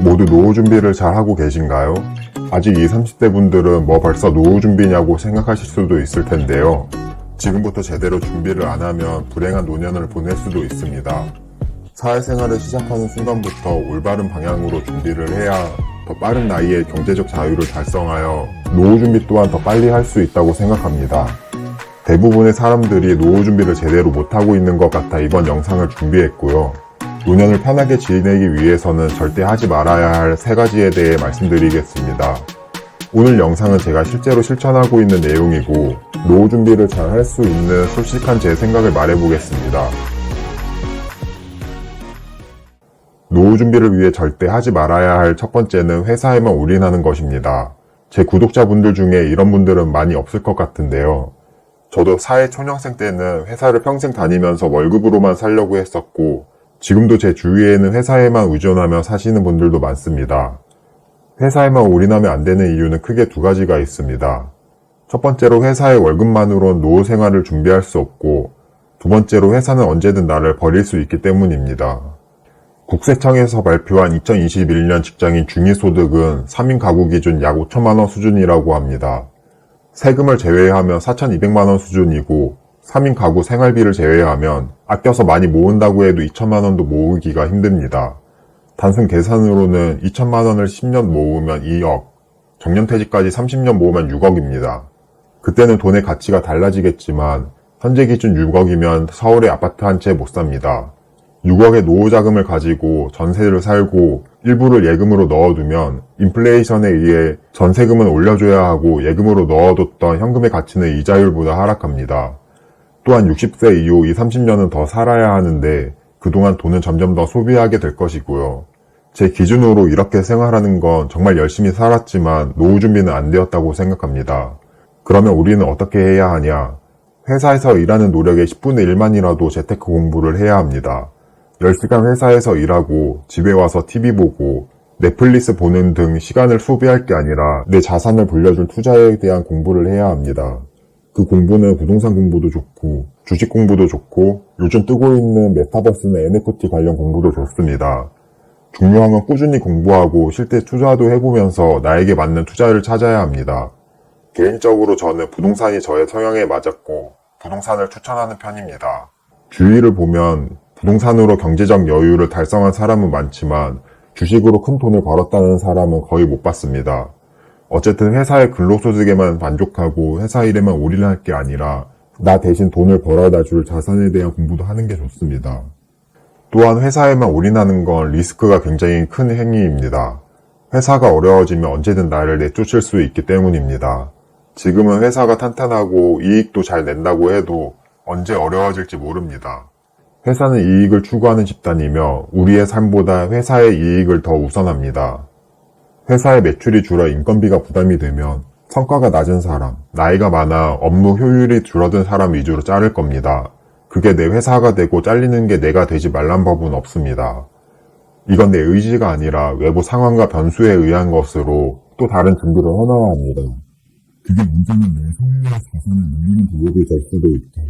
모두 노후 준비를 잘 하고 계신가요? 아직 20, 30대 분들은 뭐 벌써 노후 준비냐고 생각하실 수도 있을 텐데요. 지금부터 제대로 준비를 안 하면 불행한 노년을 보낼 수도 있습니다. 사회생활을 시작하는 순간부터 올바른 방향으로 준비를 해야 더 빠른 나이에 경제적 자유를 달성하여 노후 준비 또한 더 빨리 할 수 있다고 생각합니다. 대부분의 사람들이 노후 준비를 제대로 못하고 있는 것 같아 이번 영상을 준비했고요. 노년을 편하게 지내기 위해서는 절대 하지 말아야 할 3가지에 대해 말씀드리겠습니다. 오늘 영상은 제가 실제로 실천하고 있는 내용이고 노후 준비를 잘 할 수 있는 솔직한 제 생각을 말해보겠습니다. 노후 준비를 위해 절대 하지 말아야 할 첫 번째는 회사에만 올인하는 것입니다. 제 구독자분들 중에 이런 분들은 많이 없을 것 같은데요. 저도 사회 초년생 때는 회사를 평생 다니면서 월급으로만 살려고 했었고 지금도 제 주위에는 회사에만 의존하며 사시는 분들도 많습니다. 회사에만 올인하면 안 되는 이유는 크게 2가지가 있습니다. 첫 번째로 회사의 월급만으론 노후 생활을 준비할 수 없고 두 번째로 회사는 언제든 나를 버릴 수 있기 때문입니다. 국세청에서 발표한 2021년 직장인 중위소득은 3인 가구 기준 약 5천만원 수준이라고 합니다. 세금을 제외하면 4,200만원 수준이고 3인 가구 생활비를 제외하면 아껴서 많이 모은다고 해도 2천만원도 모으기가 힘듭니다. 단순 계산으로는 2천만원을 10년 모으면 2억, 정년퇴직까지 30년 모으면 6억입니다. 그때는 돈의 가치가 달라지겠지만 현재 기준 6억이면 서울의 아파트 한 채 못 삽니다. 6억의 노후 자금을 가지고 전세를 살고 일부를 예금으로 넣어두면 인플레이션에 의해 전세금은 올려줘야 하고 예금으로 넣어뒀던 현금의 가치는 이자율보다 하락합니다. 또한 60세 이후 20, 30년은 더 살아야 하는데 그동안 돈은 점점 더 소비하게 될 것이고요. 제 기준으로 이렇게 생활하는 건 정말 열심히 살았지만 노후 준비는 안 되었다고 생각합니다. 그러면 우리는 어떻게 해야 하냐? 회사에서 일하는 노력의 10분의 1만이라도 재테크 공부를 해야 합니다. 10시간 회사에서 일하고 집에 와서 TV 보고 넷플릭스 보는 등 시간을 소비할 게 아니라 내 자산을 불려줄 투자에 대한 공부를 해야 합니다. 그 공부는 부동산 공부도 좋고 주식 공부도 좋고 요즘 뜨고 있는 메타버스나 NFT 관련 공부도 좋습니다. 중요한 건 꾸준히 공부하고 실제 투자도 해보면서 나에게 맞는 투자를 찾아야 합니다. 개인적으로 저는 부동산이 저의 성향에 맞았고 부동산을 추천하는 편입니다. 주위를 보면 부동산으로 경제적 여유를 달성한 사람은 많지만 주식으로 큰 돈을 벌었다는 사람은 거의 못 봤습니다. 어쨌든 회사의 근로소득에만 만족하고 회사 일에만 올인할 게 아니라 나 대신 돈을 벌어다 줄 자산에 대한 공부도 하는 게 좋습니다. 또한 회사에만 올인하는 건 리스크가 굉장히 큰 행위입니다. 회사가 어려워지면 언제든 나를 내쫓을 수 있기 때문입니다. 지금은 회사가 탄탄하고 이익도 잘 낸다고 해도 언제 어려워질지 모릅니다. 회사는 이익을 추구하는 집단이며 우리의 삶보다 회사의 이익을 더 우선합니다. 회사의 매출이 줄어 인건비가 부담이 되면 성과가 낮은 사람, 나이가 많아 업무 효율이 줄어든 사람 위주로 자를 겁니다. 그게 내 회사가 되고 잘리는 게 내가 되지 말란 법은 없습니다. 이건 내 의지가 아니라 외부 상황과 변수에 의한 것으로 또 다른 준비를 해놔야 합니다. 그게 문제는 내 소유와 자산을 늘리는 도구가 될 수도 있고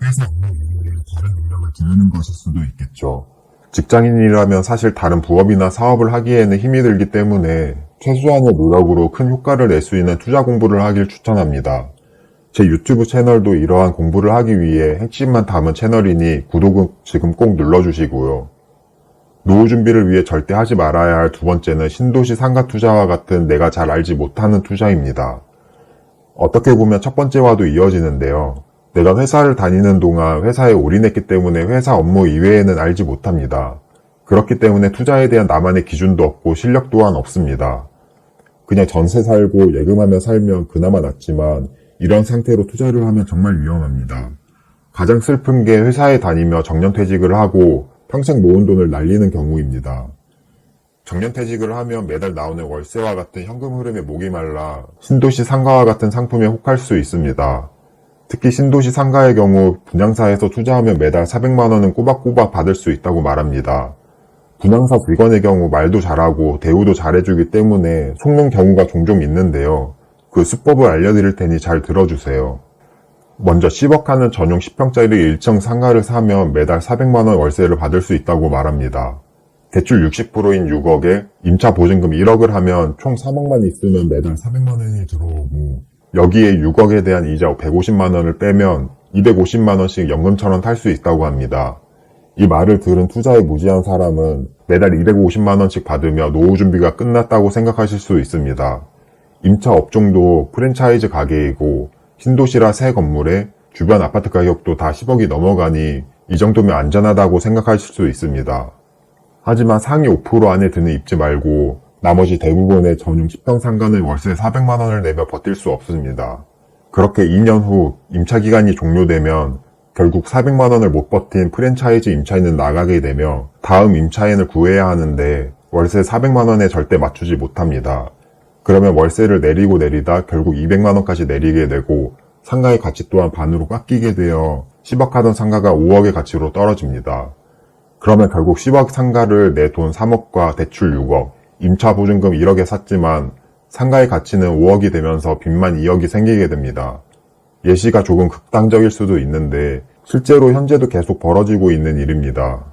회사 업무 이외에 다른 능력을 기르는 것일 수도 있겠죠. 직장인이라면 사실 다른 부업이나 사업을 하기에는 힘이 들기 때문에 최소한의 노력으로 큰 효과를 낼 수 있는 투자 공부를 하길 추천합니다. 제 유튜브 채널도 이러한 공부를 하기 위해 핵심만 담은 채널이니 구독은 지금 꼭 눌러주시고요. 노후 준비를 위해 절대 하지 말아야 할 2번째는 신도시 상가 투자와 같은 내가 잘 알지 못하는 투자입니다. 어떻게 보면 첫 번째와도 이어지는데요. 내가 회사를 다니는 동안 회사에 올인했기 때문에 회사 업무 이외에는 알지 못합니다. 그렇기 때문에 투자에 대한 나만의 기준도 없고 실력 또한 없습니다. 그냥 전세 살고 예금하며 살면 그나마 낫지만 이런 상태로 투자를 하면 정말 위험합니다. 가장 슬픈 게 회사에 다니며 정년퇴직을 하고 평생 모은 돈을 날리는 경우입니다. 정년퇴직을 하면 매달 나오는 월세와 같은 현금 흐름에 목이 말라 신도시 상가와 같은 상품에 혹할 수 있습니다. 특히 신도시 상가의 경우 분양사에서 투자하면 매달 400만원은 꼬박꼬박 받을 수 있다고 말합니다. 분양사 직원의 경우 말도 잘하고 대우도 잘해주기 때문에 속는 경우가 종종 있는데요. 그 수법을 알려드릴 테니 잘 들어주세요. 먼저 10억 하는 전용 10평짜리 1층 상가를 사면 매달 400만원 월세를 받을 수 있다고 말합니다. 대출 60%인 6억에 임차 보증금 1억을 하면 총 3억만 있으면 매달 400만 원이 들어오고, 여기에 6억에 대한 이자 150만 원을 빼면 250만 원씩 연금처럼 탈 수 있다고 합니다. 이 말을 들은 투자에 무지한 사람은 매달 250만 원씩 받으며 노후 준비가 끝났다고 생각하실 수 있습니다. 임차 업종도 프랜차이즈 가게이고 신도시라 새 건물에 주변 아파트 가격도 다 10억이 넘어가니 이 정도면 안전하다고 생각하실 수 있습니다. 하지만 상위 5% 안에 드는 입지 말고 나머지 대부분의 전용 10평 상가는 월세 400만 원을 내며 버틸 수 없습니다. 그렇게 2년 후 임차 기간이 종료되면 결국 400만 원을 못 버틴 프랜차이즈 임차인은 나가게 되며 다음 임차인을 구해야 하는데 월세 400만 원에 절대 맞추지 못합니다. 그러면 월세를 내리고 내리다 결국 200만 원까지 내리게 되고 상가의 가치 또한 반으로 깎이게 되어 10억 하던 상가가 5억의 가치로 떨어집니다. 그러면 결국 10억 상가를 내 돈 3억과 대출 6억, 임차 보증금 1억에 샀지만 상가의 가치는 5억이 되면서 빚만 2억이 생기게 됩니다. 예시가 조금 극단적일 수도 있는데 실제로 현재도 계속 벌어지고 있는 일입니다.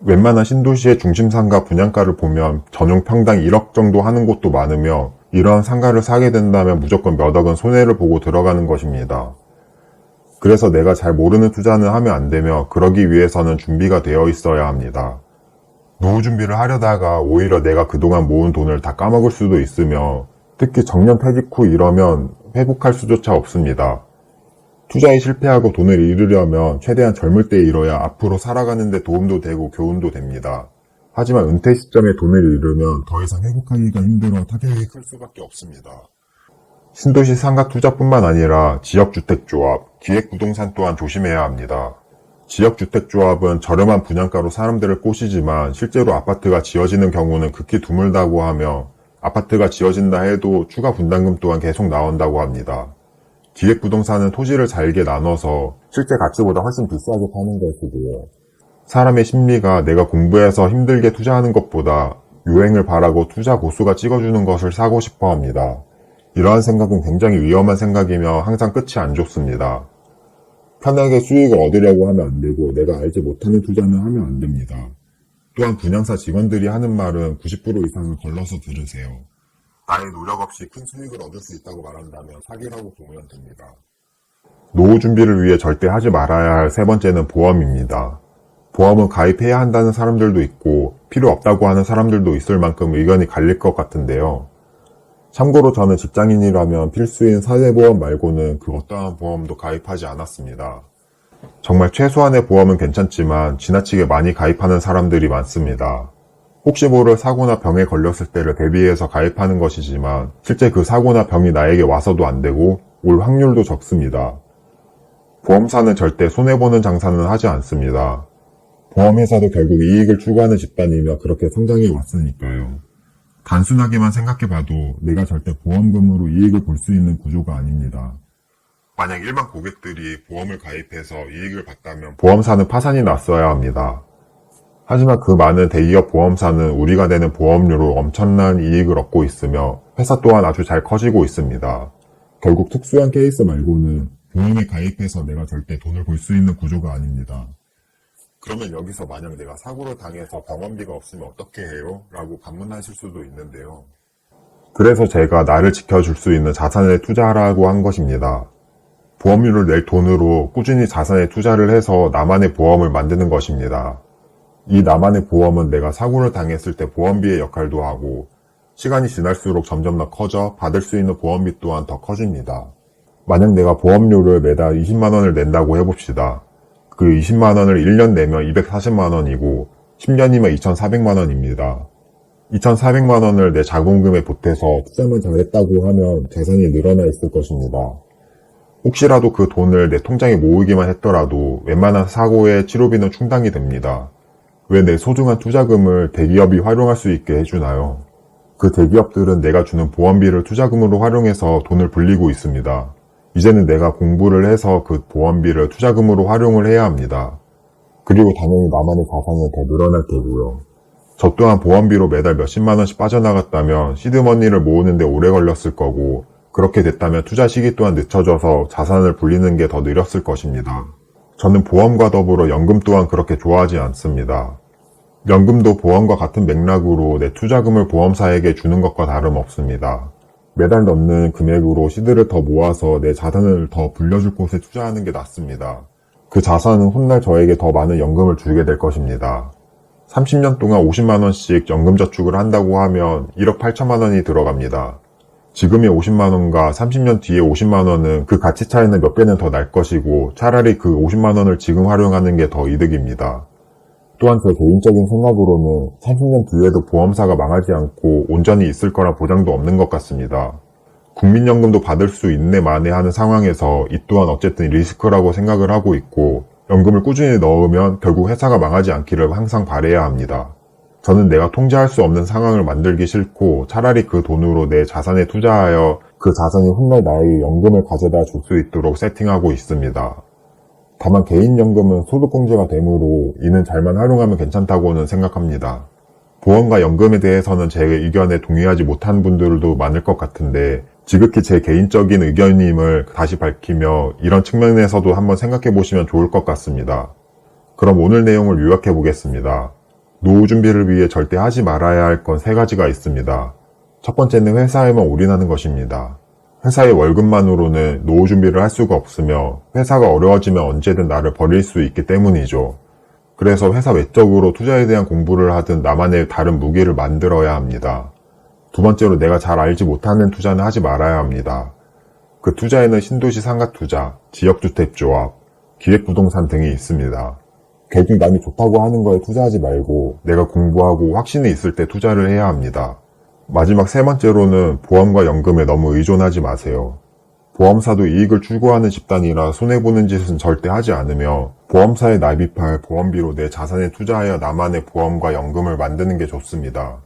웬만한 신도시의 중심 상가 분양가를 보면 전용 평당 1억 정도 하는 곳도 많으며 이러한 상가를 사게 된다면 무조건 몇 억은 손해를 보고 들어가는 것입니다. 그래서 내가 잘 모르는 투자는 하면 안 되며 그러기 위해서는 준비가 되어 있어야 합니다. 노후 준비를 하려다가 오히려 내가 그동안 모은 돈을 다 까먹을 수도 있으며 특히 정년 퇴직 후 이러면 회복할 수조차 없습니다. 투자에 실패하고 돈을 잃으려면 최대한 젊을 때 잃어야 앞으로 살아가는 데 도움도 되고 교훈도 됩니다. 하지만 은퇴 시점에 돈을 잃으면 더 이상 회복하기가 힘들어 타격이 클 수밖에 없습니다. 신도시 상가 투자뿐만 아니라 지역주택조합, 기획부동산 또한 조심해야 합니다. 지역주택조합은 저렴한 분양가로 사람들을 꼬시지만 실제로 아파트가 지어지는 경우는 극히 드물다고 하며 아파트가 지어진다 해도 추가 분담금 또한 계속 나온다고 합니다. 기획부동산은 토지를 잘게 나눠서 실제 가치보다 훨씬 비싸게 파는 것이고요. 사람의 심리가 내가 공부해서 힘들게 투자하는 것보다 유행을 바라고 투자 고수가 찍어주는 것을 사고 싶어 합니다. 이러한 생각은 굉장히 위험한 생각이며 항상 끝이 안 좋습니다. 편하게 수익을 얻으려고 하면 안 되고 내가 알지 못하는 투자는 하면 안 됩니다. 또한 분양사 직원들이 하는 말은 90% 이상을 걸러서 들으세요. 나의 노력 없이 큰 수익을 얻을 수 있다고 말한다면 사기라고 보면 됩니다. 노후 준비를 위해 절대 하지 말아야 할 세 번째는 보험입니다. 보험은 가입해야 한다는 사람들도 있고 필요 없다고 하는 사람들도 있을 만큼 의견이 갈릴 것 같은데요. 참고로 저는 직장인이라면 필수인 사대보험 말고는 그 어떠한 보험도 가입하지 않았습니다. 정말 최소한의 보험은 괜찮지만 지나치게 많이 가입하는 사람들이 많습니다. 혹시 모를 사고나 병에 걸렸을 때를 대비해서 가입하는 것이지만 실제 그 사고나 병이 나에게 와서도 안 되고 올 확률도 적습니다. 보험사는 절대 손해보는 장사는 하지 않습니다. 보험회사도 결국 이익을 추구하는 집단이며 그렇게 성장해 왔으니까요. 단순하게만 생각해봐도 내가 절대 보험금으로 이익을 볼 수 있는 구조가 아닙니다. 만약 일반 고객들이 보험을 가입해서 이익을 봤다면 보험사는 파산이 났어야 합니다. 하지만 그 많은 대기업 보험사는 우리가 내는 보험료로 엄청난 이익을 얻고 있으며 회사 또한 아주 잘 커지고 있습니다. 결국 특수한 케이스 말고는 보험에 가입해서 내가 절대 돈을 벌 수 있는 구조가 아닙니다. 그러면 여기서 만약 내가 사고를 당해서 병원비가 없으면 어떻게 해요? 라고 반문하실 수도 있는데요. 그래서 제가 나를 지켜줄 수 있는 자산에 투자하라고 한 것입니다. 보험료를 낼 돈으로 꾸준히 자산에 투자를 해서 나만의 보험을 만드는 것입니다. 이 나만의 보험은 내가 사고를 당했을 때 보험비의 역할도 하고 시간이 지날수록 점점 더 커져 받을 수 있는 보험비 또한 더 커집니다. 만약 내가 보험료를 매달 20만 원을 낸다고 해봅시다. 그 20만 원을 1년 내면 240만 원이고 10년이면 2,400만 원입니다. 2,400만 원을 내 자본금에 보태서 투자만 잘했다고 하면 재산이 늘어나 있을 것입니다. 혹시라도 그 돈을 내 통장에 모으기만 했더라도 웬만한 사고의 치료비는 충당이 됩니다. 왜 내 소중한 투자금을 대기업이 활용할 수 있게 해주나요? 그 대기업들은 내가 주는 보험비를 투자금으로 활용해서 돈을 불리고 있습니다. 이제는 내가 공부를 해서 그 보험비를 투자금으로 활용을 해야 합니다. 그리고 당연히 나만의 자산은 더 늘어날 테고요. 저 또한 보험비로 매달 몇십만 원씩 빠져나갔다면 시드머니를 모으는데 오래 걸렸을 거고 그렇게 됐다면 투자 시기 또한 늦춰져서 자산을 불리는 게 더 느렸을 것입니다. 저는 보험과 더불어 연금 또한 그렇게 좋아하지 않습니다. 연금도 보험과 같은 맥락으로 내 투자금을 보험사에게 주는 것과 다름없습니다. 매달 넣는 금액으로 시드를 더 모아서 내 자산을 더 불려줄 곳에 투자하는 게 낫습니다. 그 자산은 훗날 저에게 더 많은 연금을 주게 될 것입니다. 30년 동안 50만원씩 연금저축을 한다고 하면 1억 8천만 원이 들어갑니다. 지금의 50만원과 30년 뒤에 50만원은 그 가치 차이는 몇 배는 더 날 것이고 차라리 그 50만원을 지금 활용하는 게 더 이득입니다. 또한 제 개인적인 생각으로는 30년 뒤에도 보험사가 망하지 않고 온전히 있을 거라 보장도 없는 것 같습니다. 국민연금도 받을 수 있네 마네 하는 상황에서 이 또한 어쨌든 리스크라고 생각을 하고 있고 연금을 꾸준히 넣으면 결국 회사가 망하지 않기를 항상 바라야 합니다. 저는 내가 통제할 수 없는 상황을 만들기 싫고 차라리 그 돈으로 내 자산에 투자하여 그 자산이 훗날 나의 연금을 가져다 줄 수 있도록 세팅하고 있습니다. 다만 개인연금은 소득공제가 되므로 이는 잘만 활용하면 괜찮다고는 생각합니다. 보험과 연금에 대해서는 제 의견에 동의하지 못한 분들도 많을 것 같은데 지극히 제 개인적인 의견임을 다시 밝히며 이런 측면에서도 한번 생각해 보시면 좋을 것 같습니다. 그럼 오늘 내용을 요약해 보겠습니다. 노후 준비를 위해 절대 하지 말아야 할 건 3가지가 있습니다. 첫 번째는 회사에만 올인하는 것입니다. 회사의 월급만으로는 노후 준비를 할 수가 없으며 회사가 어려워지면 언제든 나를 버릴 수 있기 때문이죠. 그래서 회사 외적으로 투자에 대한 공부를 하든 나만의 다른 무기를 만들어야 합니다. 두 번째로 내가 잘 알지 못하는 투자는 하지 말아야 합니다. 그 투자에는 신도시 상가투자, 지역주택조합, 기획부동산 등이 있습니다. 결국 남이 좋다고 하는 거에 투자하지 말고 내가 공부하고 확신이 있을 때 투자를 해야 합니다. 마지막 3번째로는 보험과 연금에 너무 의존하지 마세요. 보험사도 이익을 추구하는 집단이라 손해보는 짓은 절대 하지 않으며 보험사에 납입할 보험비로 내 자산에 투자하여 나만의 보험과 연금을 만드는 게 좋습니다.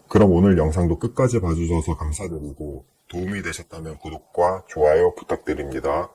그럼 오늘 영상도 끝까지 봐주셔서 감사드리고 도움이 되셨다면 구독과 좋아요 부탁드립니다.